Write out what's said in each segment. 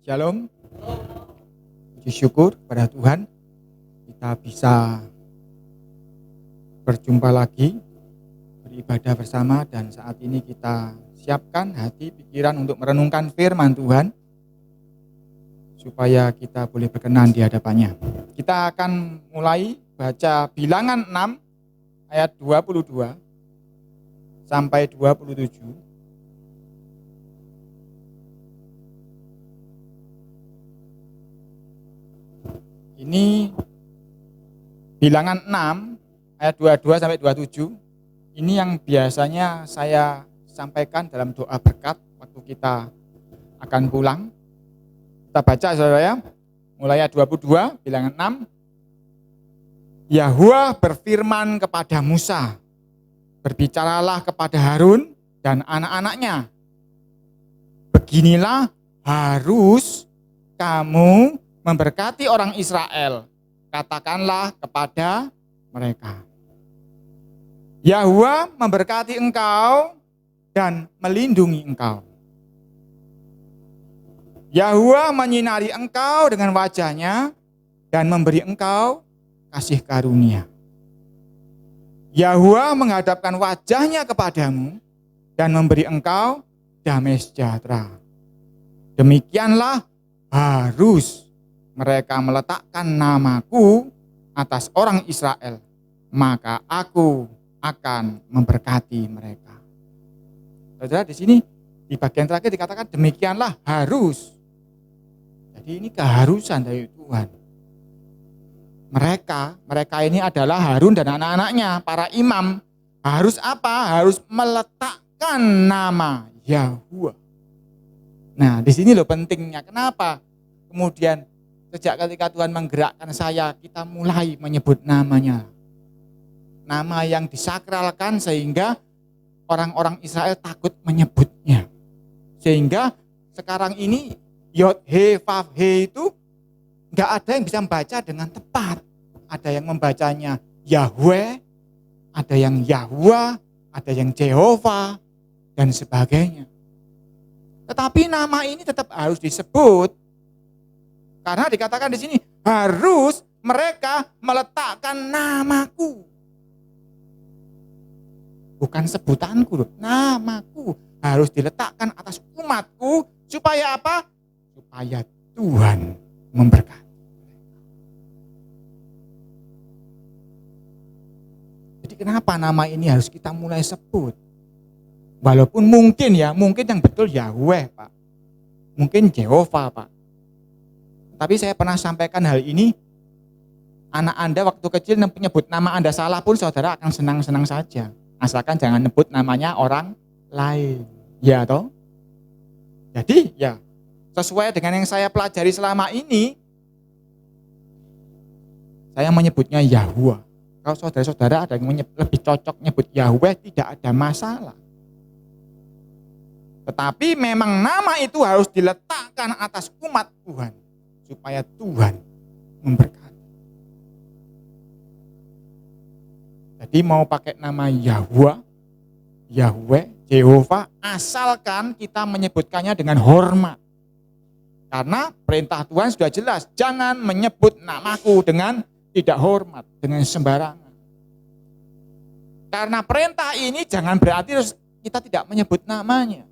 Shalom, puji syukur kepada Tuhan kita bisa berjumpa lagi, beribadah bersama, dan saat ini kita siapkan hati pikiran untuk merenungkan firman Tuhan supaya kita boleh berkenan di hadapannya. Kita akan mulai baca Bilangan 6 ayat 22 sampai 27. Ini Bilangan 6 ayat 22 sampai 27. Ini yang biasanya saya sampaikan dalam doa berkat waktu kita akan pulang. Kita baca saudara ya. Mulai ayat 22, Bilangan 6. Yahwa berfirman kepada Musa, berbicaralah kepada Harun dan anak-anaknya. Beginilah harus kamu memberkati orang Israel, katakanlah kepada mereka. Yahwa memberkati engkau dan melindungi engkau. Yahwa menyinari engkau dengan wajahnya dan memberi engkau kasih karunia. Yahwa menghadapkan wajahnya kepadamu dan memberi engkau damai sejahtera. Demikianlah harus mereka meletakkan namaku atas orang Israel, maka aku akan memberkati mereka. Saudara, di sini di bagian terakhir dikatakan demikianlah harus. Jadi ini keharusan dari Tuhan. Mereka ini adalah Harun dan anak-anaknya, para imam. Harus apa? Harus meletakkan nama Yahwa. Nah, di sini loh pentingnya. Kenapa? Kemudian sejak ketika Tuhan menggerakkan saya, kita mulai menyebut namanya. Nama yang disakralkan sehingga orang-orang Israel takut menyebutnya. Sehingga sekarang ini Yod He Vav He itu enggak ada yang bisa membaca dengan tepat. Ada yang membacanya Yahweh, ada yang Yahwa, ada yang Jehovah, dan sebagainya. Tetapi nama ini tetap harus disebut. Karena dikatakan di sini harus mereka meletakkan namaku. Bukan sebutanku loh, namaku harus diletakkan atas umatku supaya apa? Supaya Tuhan memberkati. Jadi kenapa nama ini harus kita mulai sebut? Walaupun mungkin yang betul Yahweh, Pak. Mungkin Jehovah, Pak. Tapi saya pernah sampaikan hal ini, anak Anda waktu kecil menyebut nama Anda salah pun saudara akan senang-senang saja. Asalkan jangan nyebut namanya orang lain. Ya toh? Jadi ya, sesuai dengan yang saya pelajari selama ini, saya menyebutnya Yahwa. Kalau saudara-saudara ada yang lebih cocok nyebut Yahweh, tidak ada masalah. Tetapi memang nama itu harus diletakkan atas umat Tuhan. Supaya Tuhan memberkati. Jadi mau pakai nama Yahwa, Yahweh, Jehovah, asalkan kita menyebutkannya dengan hormat. Karena perintah Tuhan sudah jelas, jangan menyebut namaku dengan tidak hormat, dengan sembarangan. Karena perintah ini jangan berarti kita tidak menyebut namanya.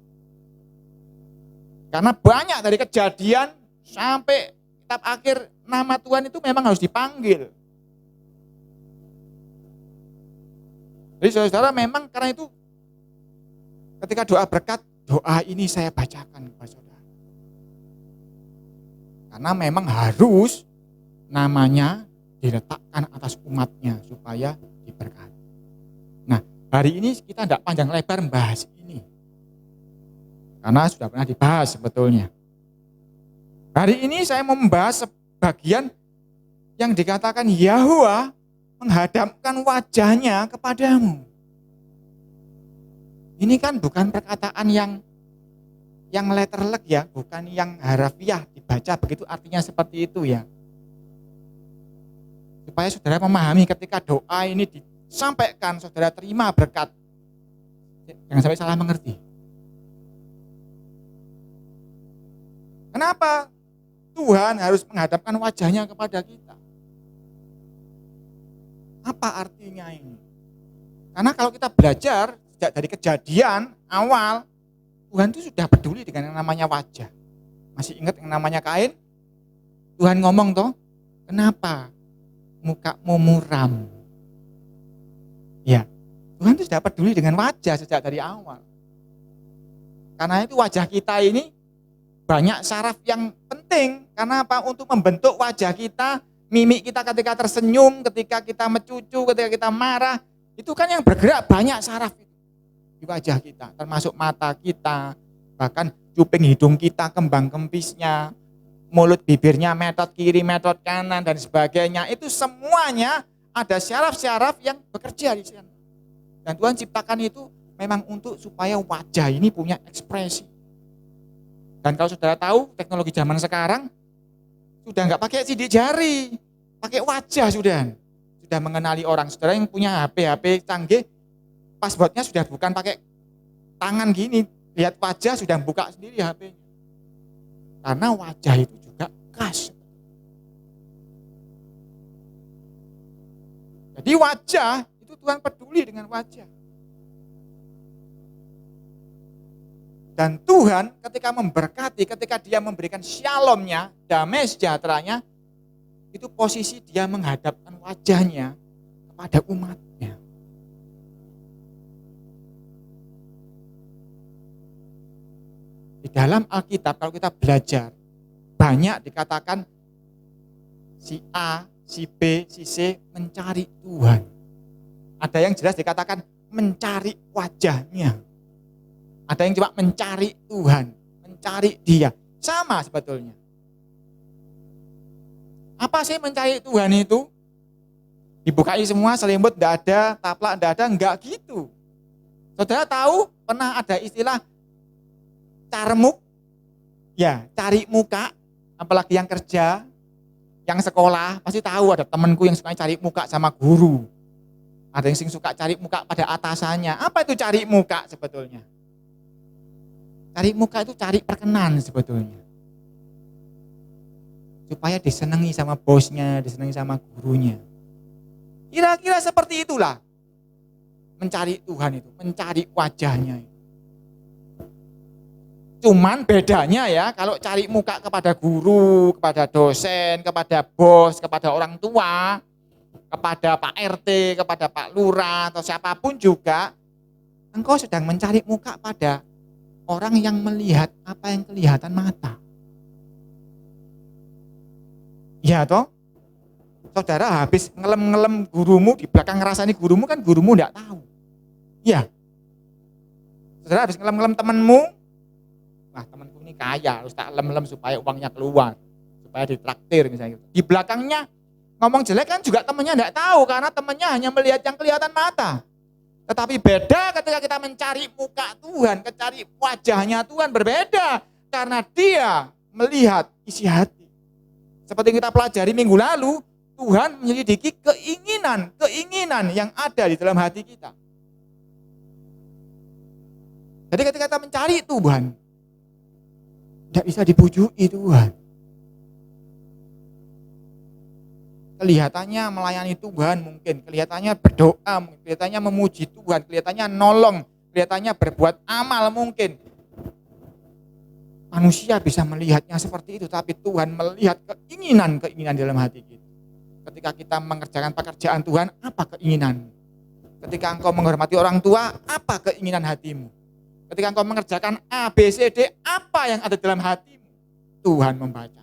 Karena banyak dari kejadian sampai kitab akhir nama Tuhan itu memang harus dipanggil. Jadi saudara memang karena itu ketika doa berkat, doa ini saya bacakan kepada saudara. Karena memang harus namanya diletakkan atas umatnya supaya diberkati. Nah, hari ini kita tidak panjang lebar membahas ini. Karena sudah pernah dibahas sebetulnya. Hari ini saya mau membahas sebagian yang dikatakan Yahwa menghadapkan wajahnya kepadamu. Ini kan bukan perkataan yang letterlek ya, bukan yang harafiah dibaca begitu artinya seperti itu ya. Supaya saudara memahami ketika doa ini disampaikan, saudara terima berkat. Jangan sampai salah mengerti. Kenapa? Tuhan harus menghadapkan wajahnya kepada kita. Apa artinya ini? Karena kalau kita belajar sejak dari kejadian awal, Tuhan itu sudah peduli dengan yang namanya wajah. Masih ingat yang namanya Kain? Tuhan ngomong toh, kenapa mukamu muram? Ya, Tuhan itu sudah peduli dengan wajah sejak dari awal. Karena itu wajah kita ini banyak syaraf yang penting. Karena apa? Untuk membentuk wajah kita, mimik kita ketika tersenyum, ketika kita mencucu, ketika kita marah. Itu kan yang bergerak banyak syaraf itu di wajah kita. Termasuk mata kita, bahkan cuping hidung kita, kembang kempisnya, mulut bibirnya, metot kiri, metot kanan, dan sebagainya. Itu semuanya ada syaraf-syaraf yang bekerja di sana. Dan Tuhan ciptakan itu memang untuk supaya wajah ini punya ekspresi. Dan kalau saudara tahu teknologi zaman sekarang sudah nggak pakai sidik jari, pakai wajah sudah mengenali orang. Saudara yang punya HP canggih, passwordnya sudah bukan pakai tangan gini, lihat wajah sudah buka sendiri HP-nya. Karena wajah itu juga khas. Jadi wajah itu Tuhan peduli dengan wajah. Dan Tuhan ketika memberkati, ketika dia memberikan shalomnya, damai sejahteranya, itu posisi dia menghadapkan wajahnya kepada umatnya. Di dalam Alkitab kalau kita belajar, banyak dikatakan si A, si B, si C mencari Tuhan. Ada yang jelas dikatakan mencari wajahnya. Ada yang cuma mencari Tuhan, mencari Dia. Sama sebetulnya. Apa sih mencari Tuhan itu? Dibukai semua, selimut enggak ada, taplak enggak ada, enggak gitu. Saudara tahu pernah ada istilah carmuk? Ya, cari muka, apalagi yang kerja, yang sekolah, pasti tahu ada temanku yang suka cari muka sama guru. Ada yang suka cari muka pada atasannya. Apa itu cari muka sebetulnya? Cari muka itu cari perkenan sebetulnya. Supaya disenangi sama bosnya, disenangi sama gurunya. Kira-kira seperti itulah. Mencari Tuhan itu, mencari wajahnya. Cuman bedanya ya, kalau cari muka kepada guru, kepada dosen, kepada bos, kepada orang tua, kepada Pak RT, kepada Pak Lurah, atau siapapun juga, engkau sedang mencari muka pada orang yang melihat apa yang kelihatan mata. Ya toh? Saudara habis ngelem-ngelem gurumu, di belakang ngerasani gurumu kan gurumu enggak tahu. Ya. Saudara habis ngelem-ngelem temanmu, wah temanku ini kaya, harus tak lem-lem supaya uangnya keluar, supaya ditraktir misalnya. Di belakangnya ngomong jelek kan juga temannya enggak tahu, karena temannya hanya melihat yang kelihatan mata. Tetapi beda ketika kita mencari muka Tuhan, mencari wajahnya Tuhan, berbeda. Karena dia melihat isi hati. Seperti yang kita pelajari minggu lalu, Tuhan menyelidiki keinginan yang ada di dalam hati kita. Jadi ketika kita mencari Tuhan, tidak bisa dibujuki Tuhan. Kelihatannya melayani Tuhan mungkin, kelihatannya berdoa, kelihatannya memuji Tuhan, kelihatannya nolong, kelihatannya berbuat amal mungkin. Manusia bisa melihatnya seperti itu, tapi Tuhan melihat keinginan dalam hati kita. Ketika kita mengerjakan pekerjaan Tuhan, apa keinginan? Ketika engkau menghormati orang tua, apa keinginan hatimu? Ketika engkau mengerjakan A, B, C, D, apa yang ada dalam hatimu? Tuhan membaca.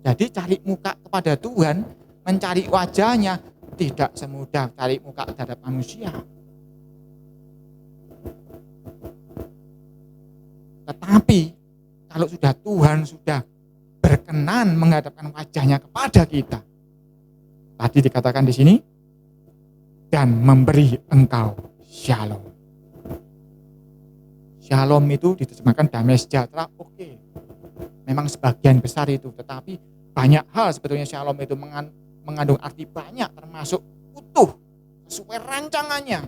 Jadi cari muka kepada Tuhan, mencari wajahnya, tidak semudah cari muka terhadap manusia. Tetapi kalau Tuhan sudah berkenan menghadapkan wajahnya kepada kita, tadi dikatakan di sini, dan memberi engkau shalom. Shalom itu diterjemahkan damai sejahtera, oke. Memang sebagian besar itu, tetapi banyak hal sebetulnya shalom itu mengandung arti banyak, termasuk utuh, sesuai rancangannya.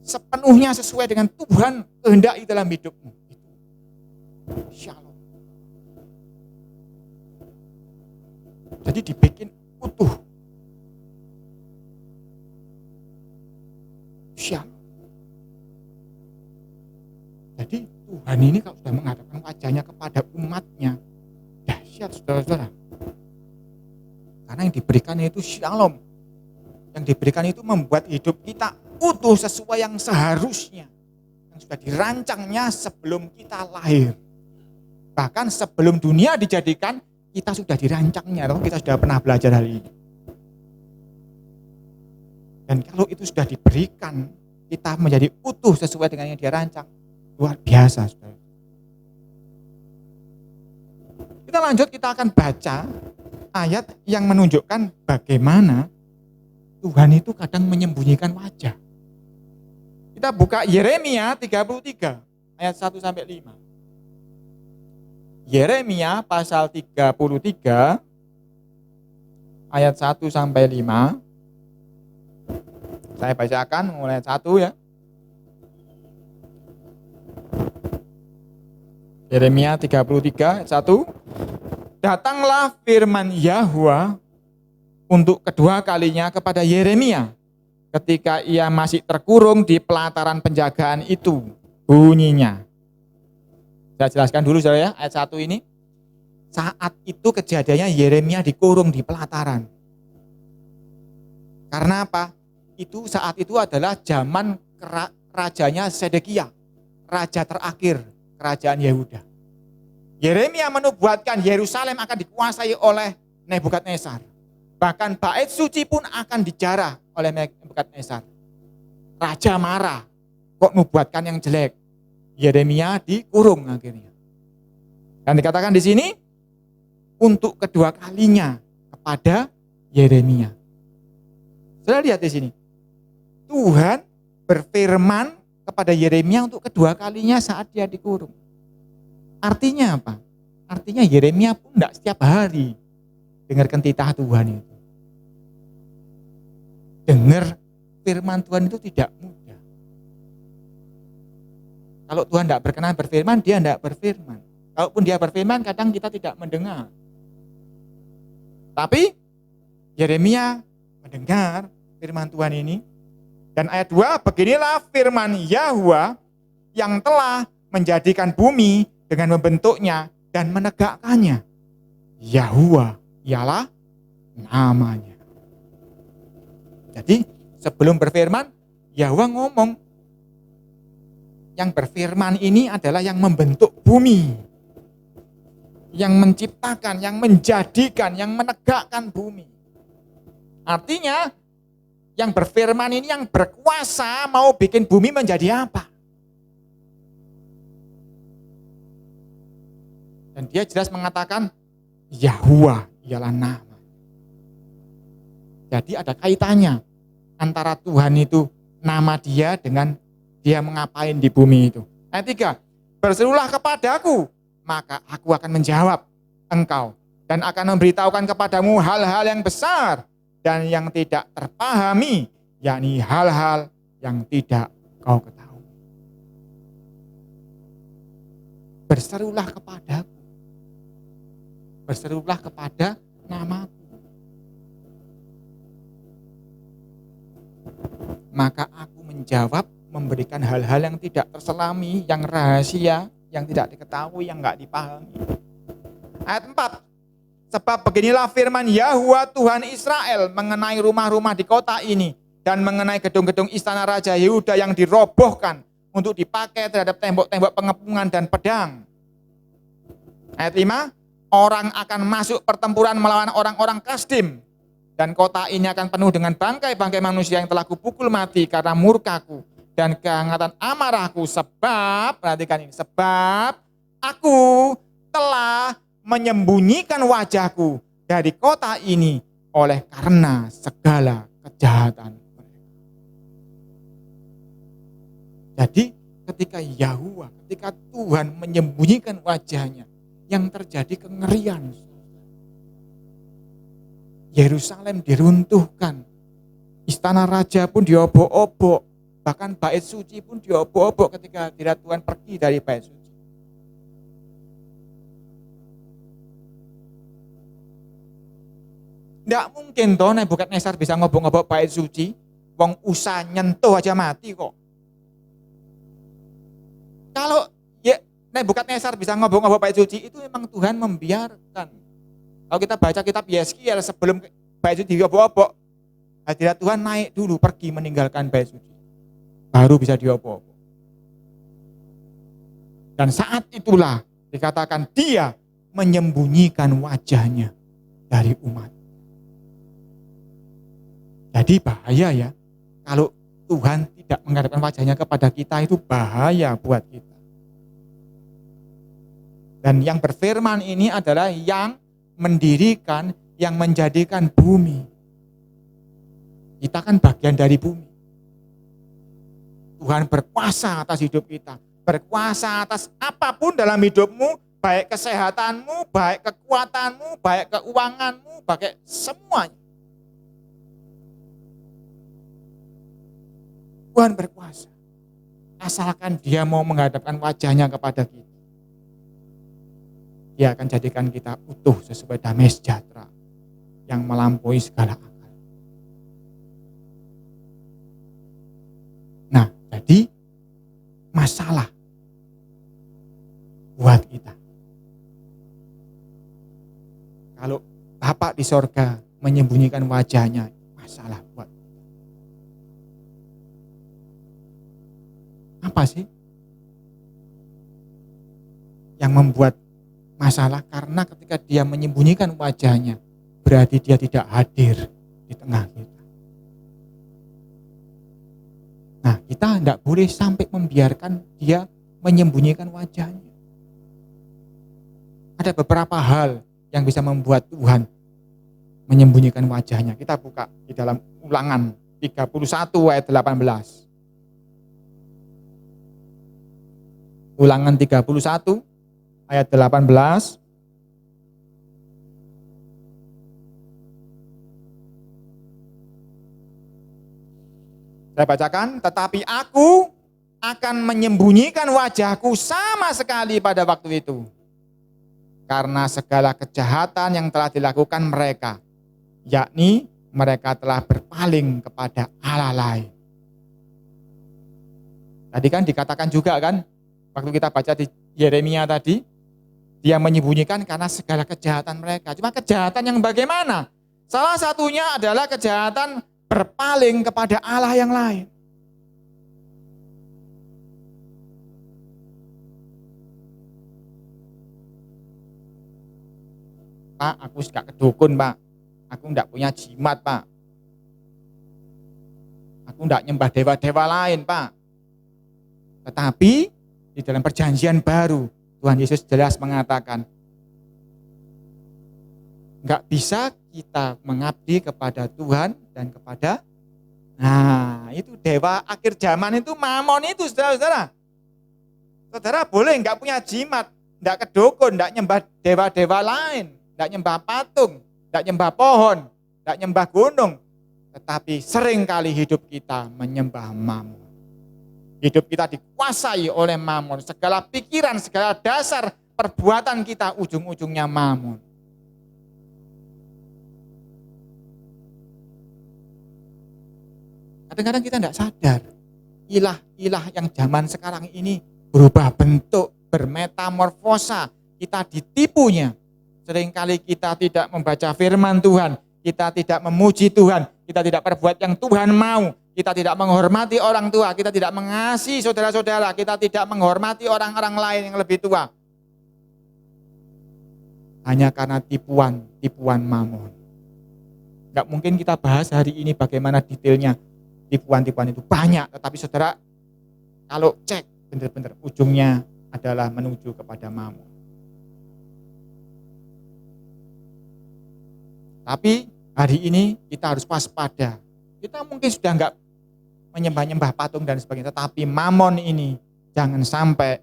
Sepenuhnya sesuai dengan Tuhan kehendaki dalam hidupmu. Shalom. Jadi dibikin utuh. Shalom. Jadi Tuhan ini kalau sudah menghadapkan wajahnya kepada umatnya, dahsyat saudara-saudara. Karena yang diberikan itu shalom. Yang diberikan itu membuat hidup kita utuh sesuai yang seharusnya. Yang sudah dirancangnya sebelum kita lahir. Bahkan sebelum dunia dijadikan, kita sudah dirancangnya. Kita sudah pernah belajar hal ini. Dan kalau itu sudah diberikan, kita menjadi utuh sesuai dengan yang dia rancang. Luar biasa, saudara. Kita lanjut, kita akan baca ayat yang menunjukkan bagaimana Tuhan itu kadang menyembunyikan wajah. Kita buka Yeremia 33 ayat 1 sampai 5. Yeremia pasal 33 ayat 1 sampai 5. Saya bacakan mulai 1 ya. Yeremia 33 ayat 1. Datanglah firman Yahwa untuk kedua kalinya kepada Yeremia ketika ia masih terkurung di pelataran penjagaan itu. Bunyinya. Saya jelaskan dulu saudara ya, ayat 1 ini. Saat itu kejadiannya Yeremia dikurung di pelataran. Karena apa? Saat itu adalah zaman rajanya Sedekia, raja terakhir kerajaan Yehuda. Yeremia menubuatkan Yerusalem akan dikuasai oleh Nebukadnezar. Bahkan bait suci pun akan dijarah oleh Nebukadnezar. Raja marah, kok nubuatkan yang jelek. Yeremia dikurung akhirnya. Dan dikatakan di sini untuk kedua kalinya kepada Yeremia. Saudara lihat di sini. Tuhan berfirman kepada Yeremia untuk kedua kalinya saat dia dikurung. Artinya apa? Artinya Yeremia pun tidak setiap hari dengarkan titah Tuhan itu. Dengar firman Tuhan itu tidak mudah. Kalau Tuhan tidak berkenan berfirman, dia tidak berfirman. Kalaupun dia berfirman, kadang kita tidak mendengar. Tapi Yeremia mendengar firman Tuhan ini. Dan ayat 2, beginilah firman Yahwa yang telah menjadikan bumi dengan membentuknya dan menegakkannya. Yahwa ialah namanya. Jadi sebelum berfirman, Yahwa ngomong. Yang berfirman ini adalah yang membentuk bumi. Yang menciptakan, yang menjadikan, yang menegakkan bumi. Artinya, yang berfirman ini yang berkuasa mau bikin bumi menjadi apa? Dan dia jelas mengatakan Yahwa ialah nama. Jadi ada kaitannya antara Tuhan itu nama dia dengan dia mengapain di bumi itu. Ayat 3, berserulah kepadaku, maka aku akan menjawab engkau dan akan memberitahukan kepadamu hal-hal yang besar dan yang tidak terpahami, yakni hal-hal yang tidak kau ketahui. Berserulah kepadaku. Berserulah kepada namaku. Maka aku menjawab, memberikan hal-hal yang tidak terselami, yang rahasia, yang tidak diketahui, yang enggak dipahami. Ayat 4. Sebab beginilah firman Yahwa Tuhan Israel mengenai rumah-rumah di kota ini dan mengenai gedung-gedung istana Raja Yehuda yang dirobohkan untuk dipakai terhadap tembok-tembok pengepungan dan pedang. Ayat 5, orang akan masuk pertempuran melawan orang-orang Kasdim dan kota ini akan penuh dengan bangkai-bangkai manusia yang telah kupukul mati karena murkaku dan kehangatan amarahku. Sebab, perhatikan ini, sebab aku telah menyembunyikan wajahku dari kota ini oleh karena segala kejahatan mereka. Jadi ketika Yahwa, ketika Tuhan menyembunyikan wajahnya, yang terjadi kengerian. Yerusalem diruntuhkan, istana raja pun diobok-obok, bahkan bait suci pun diobok-obok ketika hadirat Tuhan pergi dari bait suci. Nggak mungkin toh Nebukadnezar bisa ngobok-ngobok bait suci. Wong usah nyentuh aja mati kok. Kalau ya Nebukadnezar bisa ngobok-ngobok bait suci, itu memang Tuhan membiarkan. Kalau kita baca kitab Yeskiel sebelum bait suci diobok-obok, hadirat Tuhan naik dulu pergi meninggalkan bait suci. Baru bisa diobok-obok. Dan saat itulah dikatakan dia menyembunyikan wajahnya dari umat. Jadi bahaya ya, kalau Tuhan tidak menghadapkan wajahnya kepada kita, itu bahaya buat kita. Dan yang berfirman ini adalah yang mendirikan, yang menjadikan bumi. Kita kan bagian dari bumi. Tuhan berkuasa atas hidup kita, berkuasa atas apapun dalam hidupmu, baik kesehatanmu, baik kekuatanmu, baik keuanganmu, baik semuanya. Tuhan berkuasa. Asalkan dia mau menghadapkan wajahnya kepada kita. Dia akan jadikan kita utuh sesuai damai sejahtera yang melampaui segala akal. Nah, jadi masalah buat kita. Kalau Bapa di sorga menyembunyikan wajahnya, masalah buat kita. Apa sih yang membuat masalah? Karena ketika dia menyembunyikan wajahnya, berarti dia tidak hadir di tengah kita. Nah, kita tidak boleh sampai membiarkan dia menyembunyikan wajahnya. Ada beberapa hal yang bisa membuat Tuhan menyembunyikan wajahnya. Kita buka di dalam Ulangan 31 ayat 18. Ulangan 31 ayat 18. Saya bacakan, tetapi aku akan menyembunyikan wajahku sama sekali pada waktu itu. Karena segala kejahatan yang telah dilakukan mereka, yakni mereka telah berpaling kepada Allah lain. Tadi kan dikatakan juga kan, waktu kita baca di Yeremia tadi, dia menyembunyikan karena segala kejahatan mereka. Cuma kejahatan yang bagaimana? Salah satunya adalah kejahatan berpaling kepada Allah yang lain. Pak, aku gak kedukun, Pak. Aku gak punya jimat, Pak. Aku gak nyembah dewa-dewa lain, Pak. Tetapi di dalam perjanjian baru, Tuhan Yesus jelas mengatakan, gak bisa kita mengabdi kepada Tuhan dan kepada, nah itu dewa akhir zaman itu Mamon itu, saudara-saudara. Saudara boleh gak punya jimat, gak kedukun, gak nyembah dewa-dewa lain, gak nyembah patung, gak nyembah pohon, gak nyembah gunung. Tetapi seringkali hidup kita menyembah Mamon. Hidup kita dikuasai oleh Mamon. Segala pikiran, segala dasar perbuatan kita ujung-ujungnya Mamon. Kadang-kadang kita tidak sadar. Ilah-ilah yang zaman sekarang ini berubah bentuk, bermetamorfosa. Kita ditipunya. Seringkali kita tidak membaca firman Tuhan. Kita tidak memuji Tuhan. Kita tidak perbuat yang Tuhan mau. Kita tidak menghormati orang tua. Kita tidak mengasihi saudara-saudara. Kita tidak menghormati orang-orang lain yang lebih tua. Hanya karena tipuan Mamon. Gak mungkin kita bahas hari ini bagaimana detailnya. Tipuan-tipuan itu banyak. Tetapi saudara, kalau cek benar-benar ujungnya adalah menuju kepada Mamon. Tapi hari ini kita harus waspada. Kita mungkin sudah enggak menyembah-nyembah patung dan sebagainya. Tetapi Mamon ini jangan sampai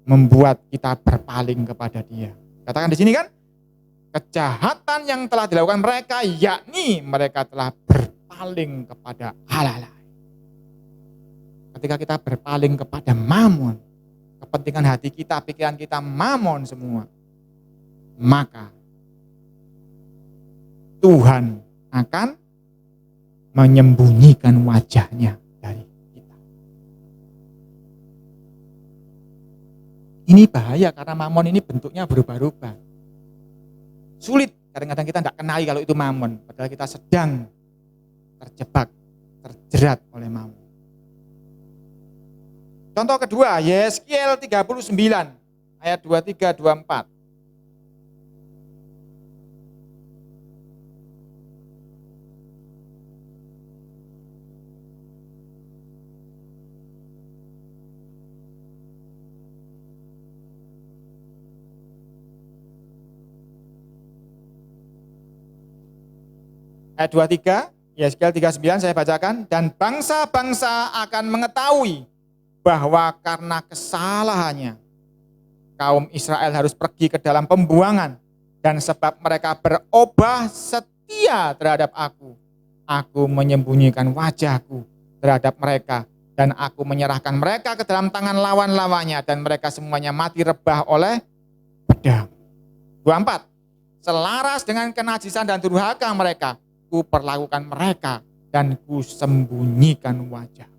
membuat kita berpaling kepada dia. Katakan di sini kan, kejahatan yang telah dilakukan mereka, yakni mereka telah berpaling kepada Allah lain. Ketika kita berpaling kepada Mamon, kepentingan hati kita, pikiran kita Mamon semua, maka Tuhan akan menyembunyikan wajahnya dari kita. Ini bahaya karena mamon ini bentuknya berubah-ubah. Sulit, kadang-kadang kita tidak kenali kalau itu mamon, padahal kita sedang terjebak, terjerat oleh mamon. Contoh kedua, Yeskiel 39 ayat 23-24. Ayat 23, Yeskiel 39 saya bacakan. Dan bangsa-bangsa akan mengetahui bahwa karena kesalahannya kaum Israel harus pergi ke dalam pembuangan, dan sebab mereka berubah setia terhadap aku menyembunyikan wajahku terhadap mereka, dan aku menyerahkan mereka ke dalam tangan lawan-lawannya, dan mereka semuanya mati rebah oleh pedang. 24. Selaras dengan kenajisan dan durhaka mereka, ku perlakukan mereka dan ku sembunyikan wajah.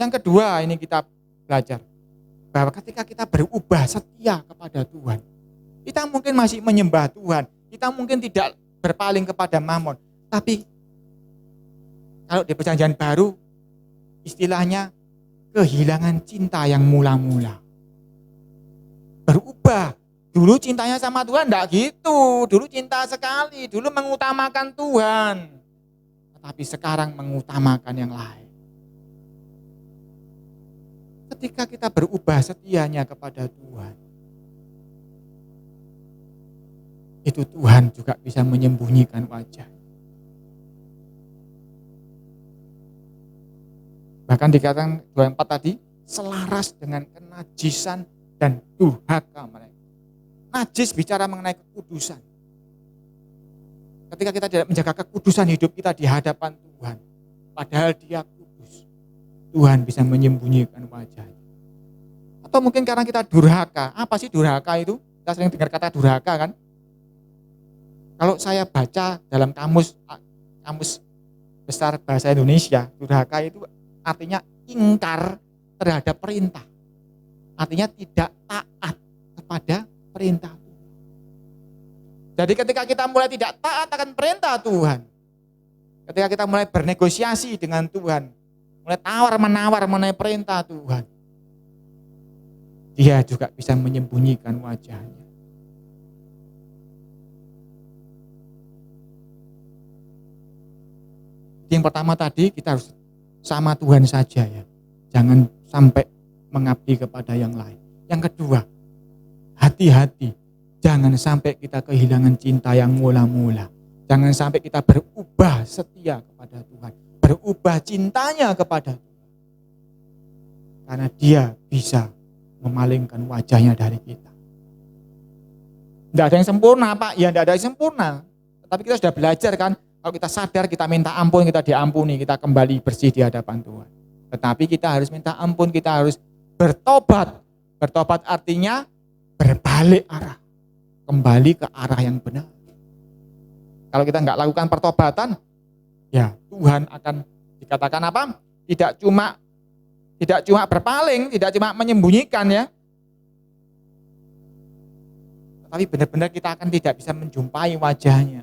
Yang kedua ini kita belajar bahwa ketika kita berubah setia kepada Tuhan, kita mungkin masih menyembah Tuhan, kita mungkin tidak berpaling kepada mamon, tapi kalau di perjanjian baru istilahnya kehilangan cinta yang mula-mula. Berubah. Dulu cintanya sama Tuhan enggak gitu, dulu cinta sekali, dulu mengutamakan Tuhan, tetapi sekarang mengutamakan yang lain. Ketika kita berubah setianya kepada Tuhan, itu Tuhan juga bisa menyembunyikan wajah. Bahkan dikatakan 24 tadi, selaras dengan kenajisan dan durhaka mereka. Najis bicara mengenai kekudusan. Ketika kita tidak menjaga kekudusan hidup kita di hadapan Tuhan, padahal Dia kudus, Tuhan bisa menyembunyikan wajahnya. Atau mungkin karena kita durhaka. Apa sih durhaka itu? Kita sering dengar kata durhaka kan? Kalau saya baca dalam kamus besar bahasa Indonesia, durhaka itu artinya ingkar terhadap perintah. Artinya tidak taat kepada perintah Tuhan. Jadi ketika kita mulai tidak taat akan perintah Tuhan, ketika kita mulai bernegosiasi dengan Tuhan, mulai tawar-menawar mengenai perintah Tuhan, Dia juga bisa menyembunyikan wajahnya. Yang pertama tadi kita harus sama Tuhan saja ya. Jangan sampai mengabdi kepada yang lain. Yang kedua, hati-hati. Jangan sampai kita kehilangan cinta yang mula-mula. Jangan sampai kita berubah setia kepada Tuhan. Berubah cintanya kepada Tuhan. Karena Dia bisa memalingkan wajahnya dari kita. Tidak ada yang sempurna Pak, ya tidak ada yang sempurna. Tetapi kita sudah belajar kan, kalau kita sadar kita minta ampun, kita diampuni, kita kembali bersih di hadapan Tuhan. Tetapi kita harus minta ampun, kita harus bertobat. Bertobat artinya berbalik arah, kembali ke arah yang benar. Kalau kita nggak lakukan pertobatan, ya Tuhan akan dikatakan apa? Tidak cuma berpaling, tidak cuma menyembunyikan ya. Tapi benar-benar kita akan tidak bisa menjumpai wajahnya.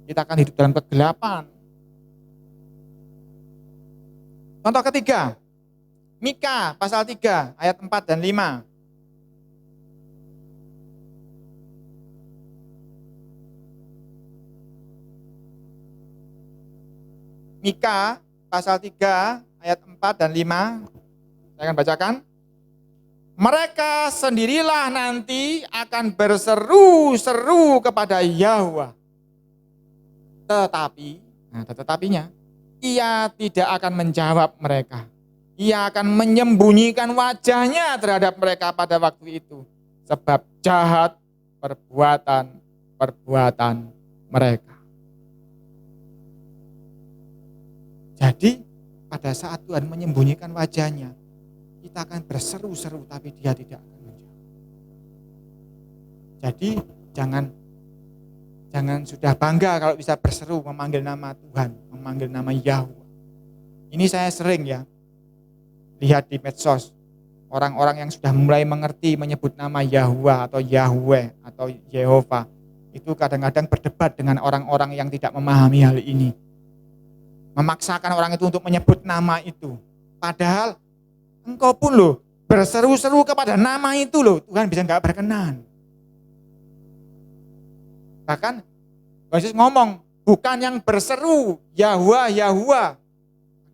Kita akan hidup dalam kegelapan. Contoh ketiga, Mika pasal 3 ayat 4 dan 5. Mika pasal 3 ayat 4 dan 5, saya akan bacakan. Mereka sendirilah nanti akan berseru-seru kepada Yahwa. Tetapinya, Ia tidak akan menjawab mereka. Ia akan menyembunyikan wajahnya terhadap mereka pada waktu itu. Sebab jahat perbuatan mereka. Jadi, pada saat Tuhan menyembunyikan wajahnya, kita akan berseru-seru tapi Dia tidak akan menjawab. Jadi jangan sudah bangga kalau bisa berseru memanggil nama Tuhan, memanggil nama Yahweh. Ini saya sering ya lihat di medsos, orang-orang yang sudah mulai mengerti menyebut nama Yahweh atau Yahweh atau Yehova, itu kadang-kadang berdebat dengan orang-orang yang tidak memahami hal ini. Memaksakan orang itu untuk menyebut nama itu. Padahal engkau pun loh berseru-seru kepada nama itu loh, Tuhan bisa gak berkenan. Bahkan Yesus ngomong, bukan yang berseru Yahweh, Yahweh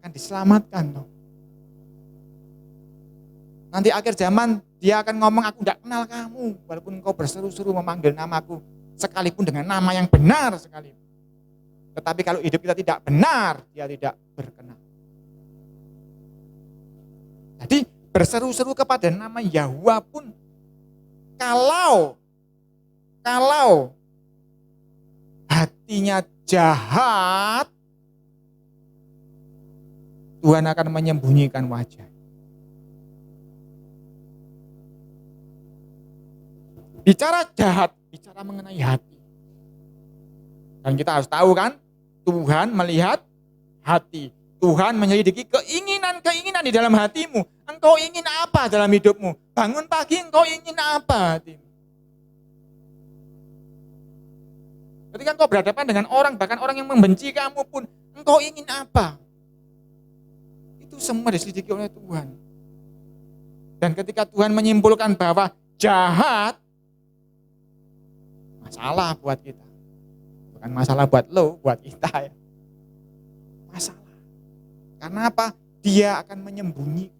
akan diselamatkan loh. Nanti akhir zaman dia akan ngomong, aku tidak kenal kamu, walaupun engkau berseru-seru memanggil namaku, sekalipun dengan nama yang benar sekalipun. Tetapi kalau hidup kita tidak benar, dia tidak berkenan. Jadi berseru-seru kepada nama Yahweh pun, kalau hatinya jahat, Tuhan akan menyembunyikan wajah. Bicara jahat, bicara mengenai hati. Dan kita harus tahu kan, Tuhan melihat hati. Tuhan menyelidiki keinginan-keinginan di dalam hatimu. Engkau ingin apa dalam hidupmu? Bangun pagi engkau ingin apa hatimu? Ketika engkau berhadapan dengan orang, bahkan orang yang membenci kamu pun, engkau ingin apa? Itu semua diselidiki oleh Tuhan. Dan ketika Tuhan menyimpulkan bahwa jahat, masalah buat kita. Bukan masalah buat lo, buat kita ya. Masalah. Karena apa? Dia akan menyembunyikan.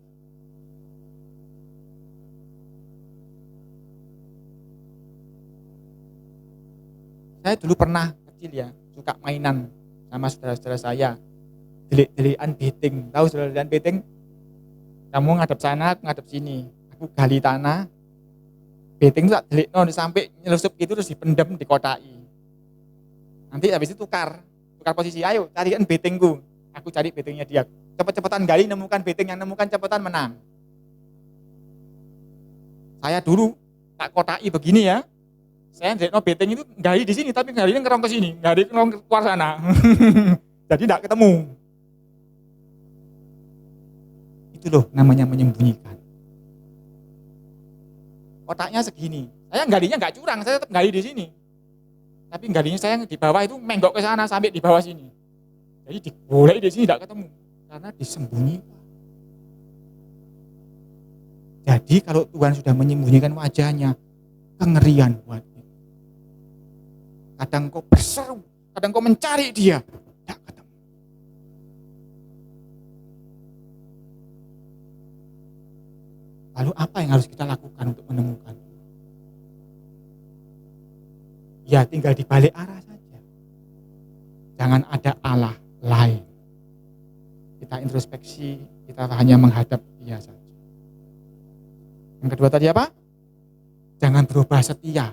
Saya dulu pernah kecil ya, suka mainan sama saudara-saudara saya. Delik-delikan beting. Tahu saudara-saudara beting? Kamu ngadep sana, aku ngadep sini. Aku gali tanah. Beting itu tak delik sampai nyelusup gitu terus dipendam, dikotai. Nanti habis itu tukar posisi. Ayo carikan betingku. Aku cari betingnya dia. Cepet-cepetan gali, nemukan beting, yang nemukan cepetan menang. Saya dulu tak kotai begini ya. Saya beting itu gali di sini, tapi galinya ngerong ke sini, gali ngerong keluar sana. Jadi tidak ketemu. Itu loh namanya menyembunyikan. Kotaknya segini. Saya galinya nggak curang, saya tetap gali di sini. Tapi galinya saya di bawah itu menggok ke sana sampai di bawah sini. Jadi diboleh di sini tidak ketemu karena disembunyikan. Jadi kalau Tuhan sudah menyembunyikan wajahnya, kengerian buat kita. Kadang kau berseru, kadang kau mencari dia, tidak ketemu. Lalu apa yang harus kita lakukan untuk menemukan? Ya tinggal di balik arah saja. Jangan ada Allah lain. Kita introspeksi, kita hanya menghadap dia saja. Yang kedua tadi apa? Jangan berubah setia.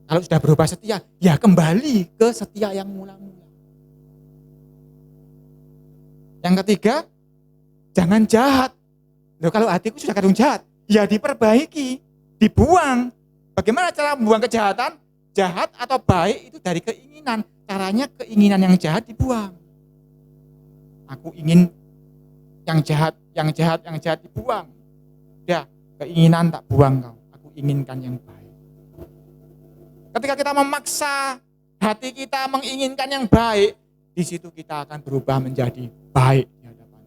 Kalau sudah berubah setia, ya kembali ke setia yang mula-mula. Yang ketiga, jangan jahat. Loh, kalau hatiku sudah kadung jahat, ya diperbaiki, dibuang. Bagaimana cara membuang kejahatan? Jahat atau baik itu dari keinginan. Caranya keinginan yang jahat dibuang. Aku ingin yang jahat dibuang. Ya, keinginan tak buang kau. Aku inginkan yang baik. Ketika kita memaksa hati kita menginginkan yang baik, di situ kita akan berubah menjadi baik di hadapan.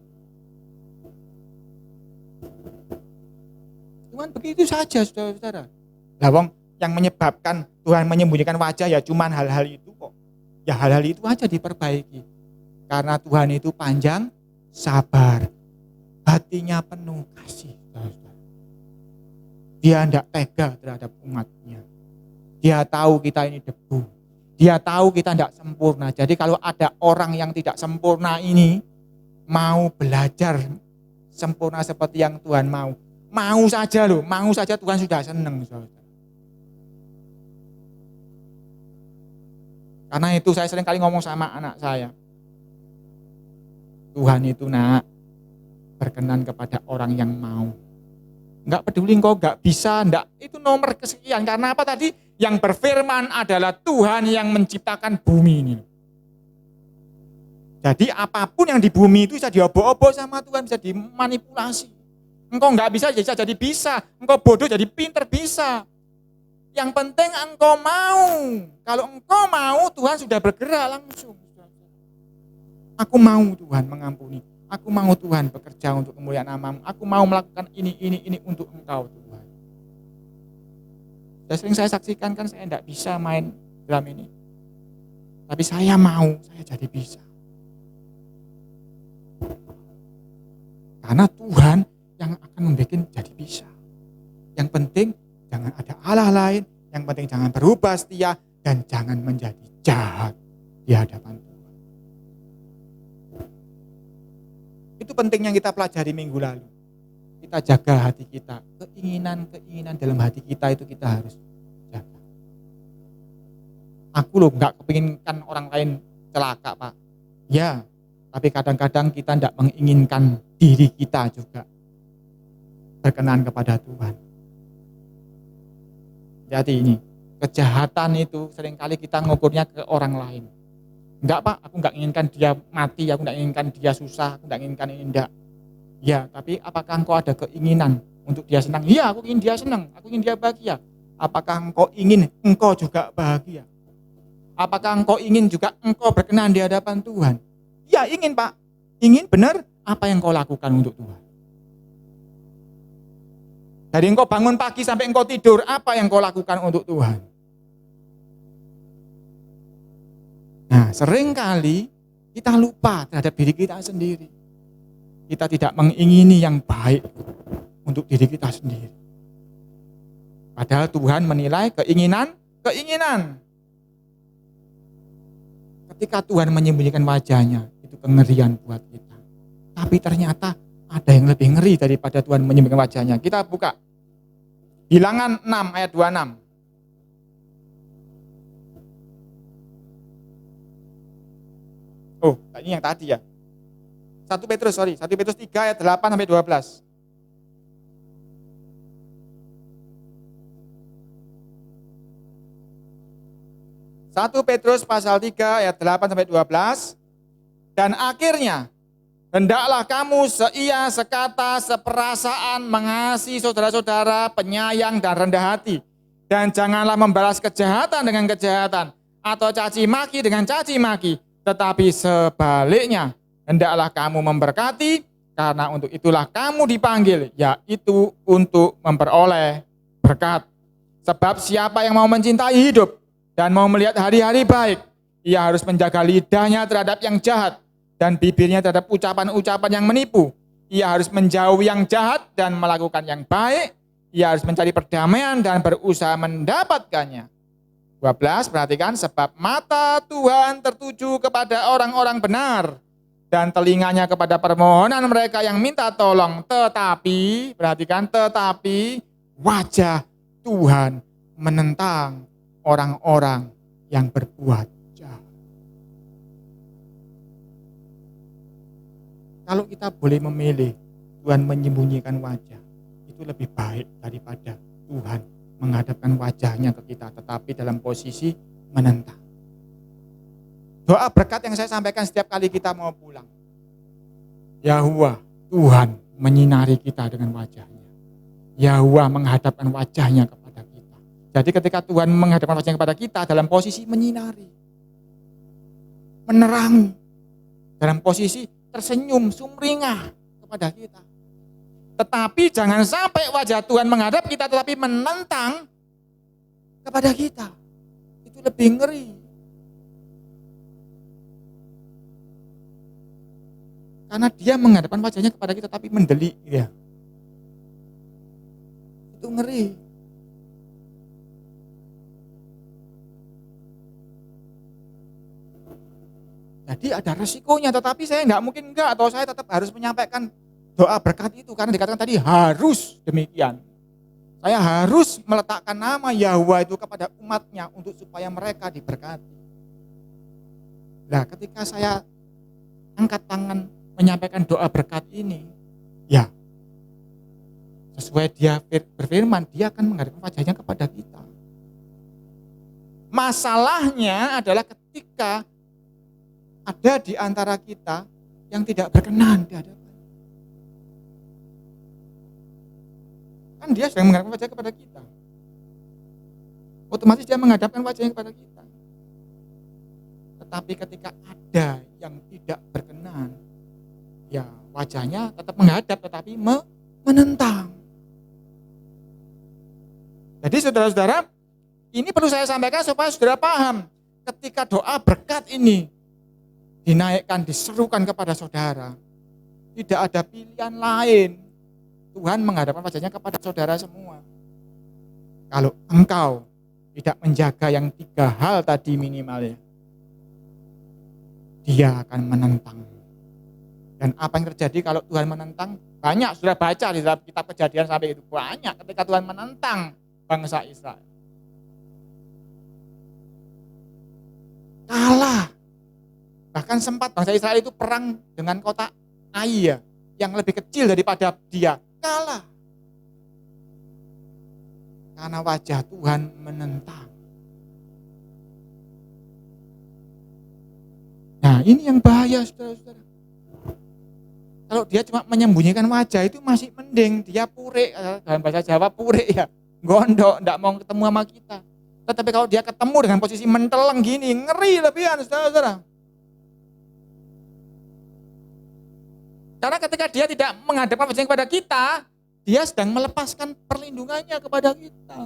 Cuman begitu saja, saudara-saudara. Lawang yang menyebabkan Tuhan menyembunyikan wajah ya cuman hal-hal itu kok. Ya hal-hal itu aja diperbaiki. Karena Tuhan itu panjang sabar. Hatinya penuh kasih. Dia tidak tega terhadap umatnya. Dia tahu kita ini debu. Dia tahu kita tidak sempurna. Jadi kalau ada orang yang tidak sempurna ini mau belajar sempurna seperti yang Tuhan mau. Mau saja loh, mau saja Tuhan sudah senang. Karena itu saya sering kali ngomong sama anak saya. Tuhan itu nak berkenan kepada orang yang mau. Enggak peduli engkau enggak bisa, enggak, itu nomor kesekian. Karena apa tadi? Yang berfirman adalah Tuhan yang menciptakan bumi ini. Jadi apapun yang di bumi itu bisa diobok-obok sama Tuhan, bisa dimanipulasi. Engkau nggak bisa jadi bisa, engkau bodoh jadi pinter bisa. Yang penting engkau mau. Kalau engkau mau, Tuhan sudah bergerak langsung. Aku mau Tuhan mengampuni. Aku mau Tuhan bekerja untuk kemuliaan nama-Mu. Aku mau melakukan ini untuk Engkau Tuhan. Sudah sering saya saksikan kan saya tidak bisa main drum ini. Tapi saya mau, saya jadi bisa. Karena Tuhan yang akan membuat jadi bisa. Yang penting jangan ada Allah lain, yang penting jangan berubah setia, dan jangan menjadi jahat di hadapan Tuhan. Itu penting yang kita pelajari minggu lalu. Kita jaga hati kita, keinginan-keinginan dalam hati kita itu kita harus jaga. Aku loh gak kepinginkan orang lain celaka Pak. Ya, tapi kadang-kadang kita tidak menginginkan diri kita juga berkenan kepada Tuhan. Jadi ini, kejahatan itu seringkali kita ngukurnya ke orang lain. Enggak Pak, aku enggak inginkan dia mati, aku enggak inginkan dia susah, aku enggak inginkan ini, enggak. Ya, tapi apakah engkau ada keinginan untuk dia senang? Iya, aku ingin dia senang, aku ingin dia bahagia. Apakah engkau ingin engkau juga bahagia? Apakah engkau ingin juga engkau berkenan di hadapan Tuhan? Ya, ingin Pak. Ingin benar, apa yang engkau lakukan untuk Tuhan? Dari engkau bangun pagi sampai engkau tidur, apa yang engkau lakukan untuk Tuhan? Nah, seringkali kita lupa terhadap diri kita sendiri. Kita tidak mengingini yang baik untuk diri kita sendiri. Padahal Tuhan menilai keinginan. Ketika Tuhan menyembunyikan wajahnya, itu kengerian buat kita. Tapi ternyata ada yang lebih ngeri daripada Tuhan menyembunyikan wajahnya. Kita buka Bilangan 6 ayat 26. Oh, ini yang tadi ya. 1 Petrus 3 ayat 8 sampai 12. 1 Petrus pasal 3 ayat 8 sampai 12. Dan akhirnya hendaklah kamu seia, sekata, seperasaan, mengasihi saudara-saudara, penyayang dan rendah hati. Dan janganlah membalas kejahatan dengan kejahatan, atau caci maki dengan caci maki. Tetapi sebaliknya, hendaklah kamu memberkati, karena untuk itulah kamu dipanggil, yaitu untuk memperoleh berkat. Sebab siapa yang mau mencintai hidup dan mau melihat hari-hari baik, ia harus menjaga lidahnya terhadap yang jahat dan bibirnya terhadap ucapan-ucapan yang menipu. Ia harus menjauhi yang jahat dan melakukan yang baik. Ia harus mencari perdamaian dan berusaha mendapatkannya. 12, perhatikan, sebab mata Tuhan tertuju kepada orang-orang benar dan telinganya kepada permohonan mereka yang minta tolong. Tetapi, perhatikan, tetapi wajah Tuhan menentang orang-orang yang berbuat jahat. Kalau kita boleh memilih, Tuhan menyembunyikan wajah, itu lebih baik daripada Tuhan menghadapkan wajahnya ke kita, tetapi dalam posisi menentang. Doa berkat yang saya sampaikan setiap kali kita mau pulang. Yahuwah, Tuhan menyinari kita dengan wajahnya. Yahuwah menghadapkan wajahnya kepada kita. Jadi ketika Tuhan menghadapkan wajahnya kepada kita dalam posisi menyinari, menerangi, dalam posisi tersenyum, sumringah kepada kita. Tetapi jangan sampai wajah Tuhan menghadap kita tetapi menentang kepada kita. Itu lebih ngeri. Karena dia menghadapkan wajahnya kepada kita tapi mendelik. Ya. Itu ngeri. Jadi ada resikonya, tetapi saya nggak mungkin enggak, atau saya tetap harus menyampaikan doa berkat itu, karena dikatakan tadi harus demikian. Saya harus meletakkan nama Yahweh itu kepada umatnya untuk supaya mereka diberkati. Nah, ketika saya angkat tangan menyampaikan doa berkat ini, ya sesuai dia berfirman, dia akan menghadapkan wajahnya kepada kita. Masalahnya adalah ketika ada di antara kita yang tidak berkenan di hadapan. Kan dia sedang menghadapkan wajah kepada kita. Otomatis dia menghadapkan wajahnya kepada kita. Tetapi ketika ada yang tidak berkenan, ya wajahnya tetap menghadap tetapi menentang. Jadi saudara-saudara, ini perlu saya sampaikan supaya saudara paham. Ketika doa berkat ini dinaikkan, diserukan kepada saudara, tidak ada pilihan lain. Tuhan menghadapkan wajahnya kepada saudara semua. Kalau engkau tidak menjaga yang 3 hal tadi minimalnya, dia akan menentang. Dan apa yang terjadi kalau Tuhan menentang? Banyak sudah baca di dalam kitab Kejadian sampai itu. Banyak ketika Tuhan menentang bangsa Israel. Kalah. Bahkan sempat bangsa Israel itu perang dengan kota Ai yang lebih kecil daripada dia. Kalah. Karena wajah Tuhan menentang. Nah, ini yang bahaya saudara-saudara. Kalau dia cuma menyembunyikan wajah itu masih mending, dia pure, dalam bahasa Jawa pure ya, gondok, enggak mau ketemu sama kita. Tetapi kalau dia ketemu dengan posisi menteleng gini, ngeri lebihan saudara-saudara. Karena ketika dia tidak menghadapkan wajahnya kepada kita, dia sedang melepaskan perlindungannya kepada kita.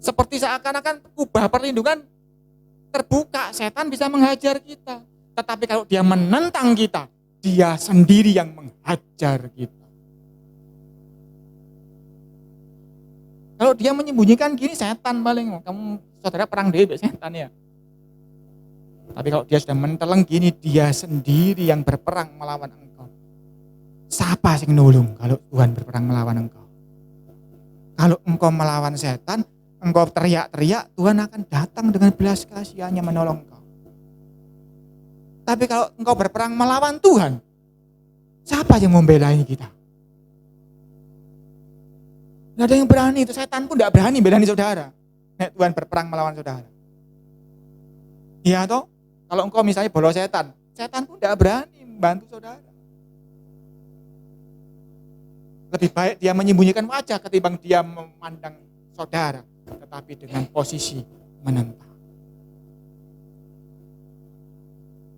Seperti seakan-akan kubah perlindungan terbuka, setan bisa menghajar kita. Tetapi kalau dia menentang kita, dia sendiri yang menghajar kita. Kalau dia menyembunyikan gini, setan paling. Kamu saudara perang dewe setan ya. Tapi kalau dia sudah menteleng gini, dia sendiri yang berperang melawan engkau. Siapa sing nulung kalau Tuhan berperang melawan engkau? Kalau engkau melawan setan, engkau teriak-teriak, Tuhan akan datang dengan belas kasihannya menolong engkau. Tapi kalau engkau berperang melawan Tuhan, siapa yang membelain kita? Tidak ada yang berani, itu setan pun tidak berani belani saudara. Nek Tuhan berperang melawan saudara. Iya toh? Kalau engkau misalnya bolos setan, setan pun tidak berani membantu saudara. Lebih baik dia menyembunyikan wajah ketimbang dia memandang saudara, tetapi dengan posisi menentang.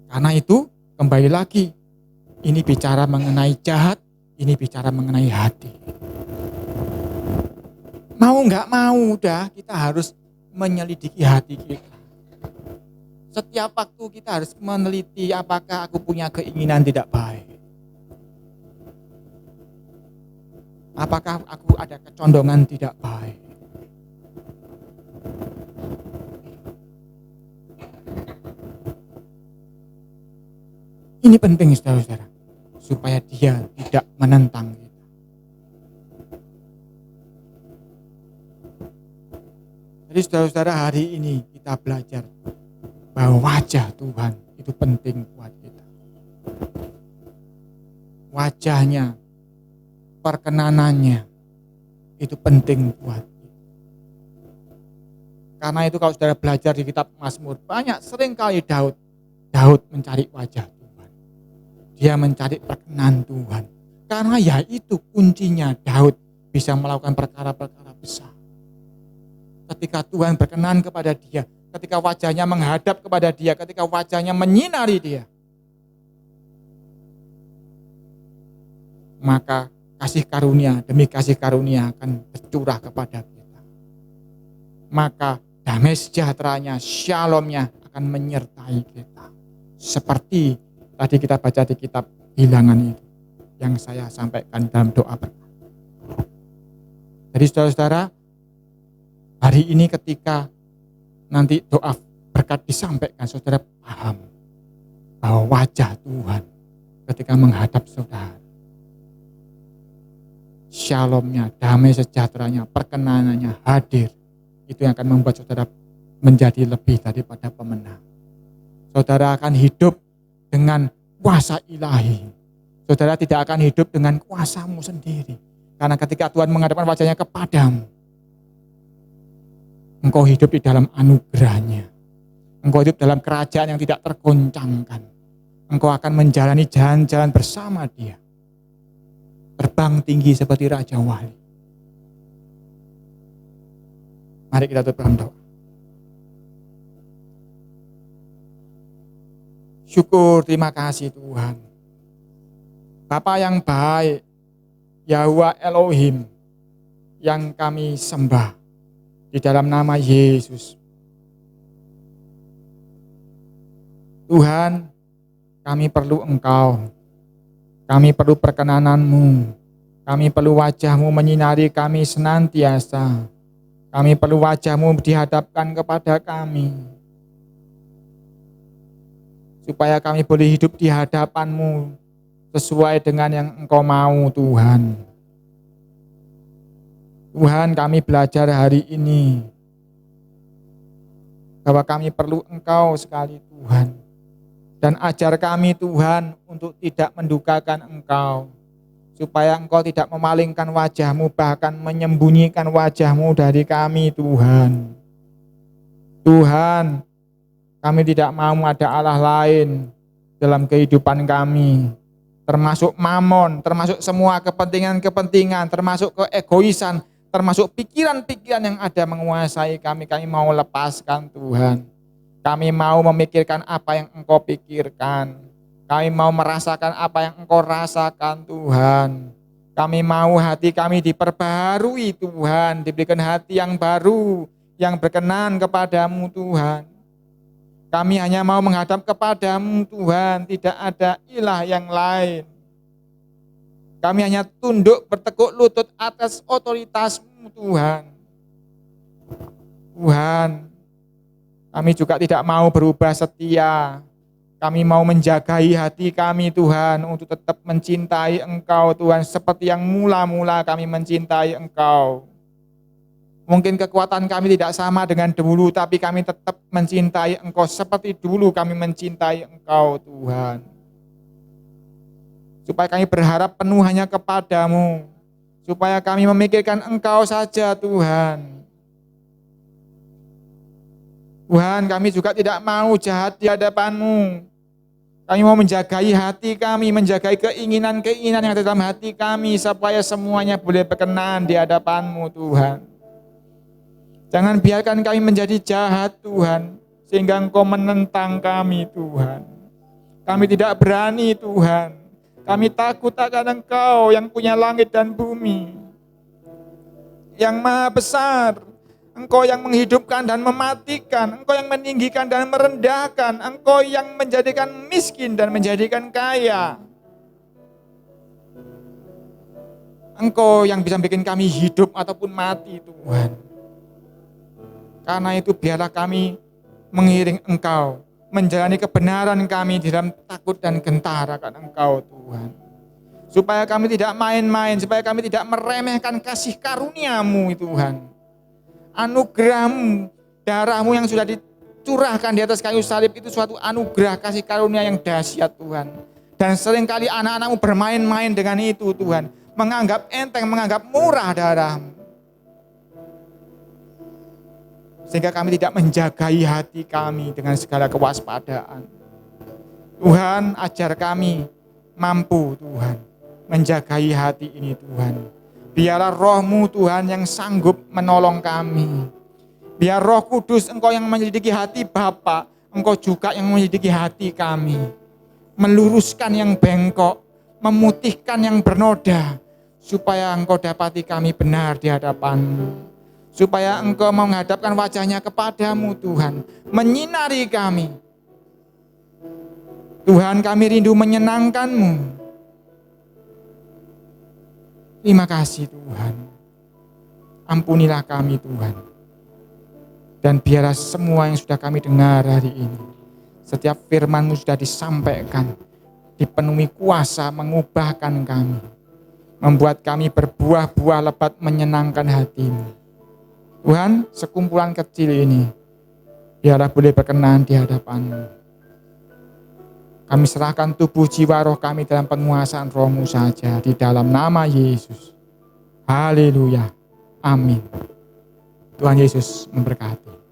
Karena itu kembali lagi, ini bicara mengenai jahat, ini bicara mengenai hati. Mau nggak mau udah kita harus menyelidiki hati kita. Setiap waktu kita harus meneliti apakah aku punya keinginan tidak baik. Apakah aku ada kecondongan tidak baik. Ini penting saudara-saudara, supaya dia tidak menentang kita. Jadi saudara-saudara, hari ini kita belajar bahwa wajah Tuhan itu penting buat kita. Wajahnya, perkenanannya itu penting buat kita. Karena itu kalau saudara belajar di kitab Mazmur, banyak seringkali Daud mencari wajah Tuhan. Dia mencari perkenan Tuhan. Karena ya itu kuncinya Daud bisa melakukan perkara-perkara besar. Ketika Tuhan berkenan kepada dia, ketika wajahnya menghadap kepada dia, ketika wajahnya menyinari dia, maka kasih karunia demi kasih karunia akan tercurah kepada kita. Maka damai sejahteranya, shalomnya akan menyertai kita. Seperti tadi kita baca di kitab Bilangan itu, yang saya sampaikan dalam doa berkat. Jadi saudara-saudara, hari ini ketika nanti doa berkat disampaikan, saudara paham bahwa wajah Tuhan ketika menghadap saudara, shalomnya, damai sejahteranya, perkenanannya hadir. Itu yang akan membuat saudara menjadi lebih daripada pemenang. Saudara akan hidup dengan kuasa ilahi. Saudara tidak akan hidup dengan kuasamu sendiri. Karena ketika Tuhan menghadapkan wajahnya kepadamu, Engkau hidup di dalam anugerah-Nya. Engkau hidup dalam kerajaan yang tidak tergoncangkan. Engkau akan menjalani jalan-jalan bersama Dia. Terbang tinggi seperti Raja Wali. Mari kita tutup dalam doa. Syukur, terima kasih Tuhan. Bapa yang baik, Yahweh Elohim, yang kami sembah di dalam nama Yesus. Tuhan, kami perlu Engkau. Kami perlu perkenanan-Mu. Kami perlu wajah-Mu menyinari kami senantiasa. Kami perlu wajah-Mu dihadapkan kepada kami. Supaya kami boleh hidup di hadapan-Mu sesuai dengan yang Engkau mau, Tuhan. Tuhan, kami belajar hari ini bahwa kami perlu Engkau sekali, Tuhan. Dan ajar kami, Tuhan, untuk tidak mendukakan Engkau. Supaya Engkau tidak memalingkan wajah-Mu, bahkan menyembunyikan wajah-Mu dari kami, Tuhan. Tuhan, kami tidak mau ada Allah lain dalam kehidupan kami. Termasuk mamon, termasuk semua kepentingan-kepentingan, termasuk keegoisan, termasuk pikiran-pikiran yang ada menguasai kami. Kami mau lepaskan, Tuhan. Kami mau memikirkan apa yang Engkau pikirkan. Kami mau merasakan apa yang Engkau rasakan, Tuhan. Kami mau hati kami diperbaharui, Tuhan. Diberikan hati yang baru, yang berkenan kepadamu, Tuhan. Kami hanya mau menghadap kepadamu, Tuhan. Tidak ada ilah yang lain. Kami hanya tunduk bertekuk lutut atas otoritas-Mu, Tuhan. Tuhan, kami juga tidak mau berubah setia. Kami mau menjagai hati kami, Tuhan, untuk tetap mencintai Engkau, Tuhan, seperti yang mula-mula kami mencintai Engkau. Mungkin kekuatan kami tidak sama dengan dulu, tapi kami tetap mencintai Engkau seperti dulu kami mencintai Engkau, Tuhan. Supaya kami berharap penuh hanya kepadamu. Supaya kami memikirkan Engkau saja, Tuhan. Tuhan, kami juga tidak mau jahat di hadapan-Mu. Kami mau menjagai hati kami, menjagai keinginan-keinginan yang ada dalam hati kami, supaya semuanya boleh berkenan di hadapan-Mu, Tuhan. Jangan biarkan kami menjadi jahat, Tuhan, sehingga Engkau menentang kami, Tuhan. Kami tidak berani, Tuhan. Kami takut akan Engkau yang punya langit dan bumi, yang maha besar. Engkau yang menghidupkan dan mematikan. Engkau yang meninggikan dan merendahkan. Engkau yang menjadikan miskin dan menjadikan kaya. Engkau yang bisa bikin kami hidup ataupun mati, Tuhan. Karena itu biarlah kami mengiring Engkau, menjalani kebenaran kami di dalam takut dan gentar akan Engkau, Tuhan. Supaya kami tidak main-main, supaya kami tidak meremehkan kasih karunia-Mu, Tuhan. Anugerah-Mu, darah-Mu yang sudah dicurahkan di atas kayu salib itu suatu anugerah kasih karunia yang dahsyat, Tuhan. Dan seringkali anak-anak-Mu bermain-main dengan itu, Tuhan. Menganggap enteng, menganggap murah darah-Mu. Sehingga kami tidak menjagai hati kami dengan segala kewaspadaan. Tuhan, ajar kami mampu, Tuhan, menjagai hati ini, Tuhan. Biarlah Roh-Mu, Tuhan, yang sanggup menolong kami. Biar Roh Kudus, Engkau yang menyelidiki hati Bapa, Engkau juga yang menyelidiki hati kami. Meluruskan yang bengkok, memutihkan yang bernoda, supaya Engkau dapati kami benar di hadapan-Mu. Supaya Engkau mau menghadapkan wajah-Nya kepadamu, Tuhan. Menyinari kami. Tuhan, kami rindu menyenangkan-Mu. Terima kasih, Tuhan. Ampunilah kami, Tuhan. Dan biarlah semua yang sudah kami dengar hari ini, setiap firman-Mu sudah disampaikan, dipenuhi kuasa mengubahkan kami, membuat kami berbuah-buah lebat menyenangkan hati-Mu. Tuhan, sekumpulan kecil ini, biarlah boleh berkenan di hadapan-Mu. Kami serahkan tubuh, jiwa, roh kami dalam penguasaan Roh-Mu saja, di dalam nama Yesus. Haleluya. Amin. Tuhan Yesus memberkati.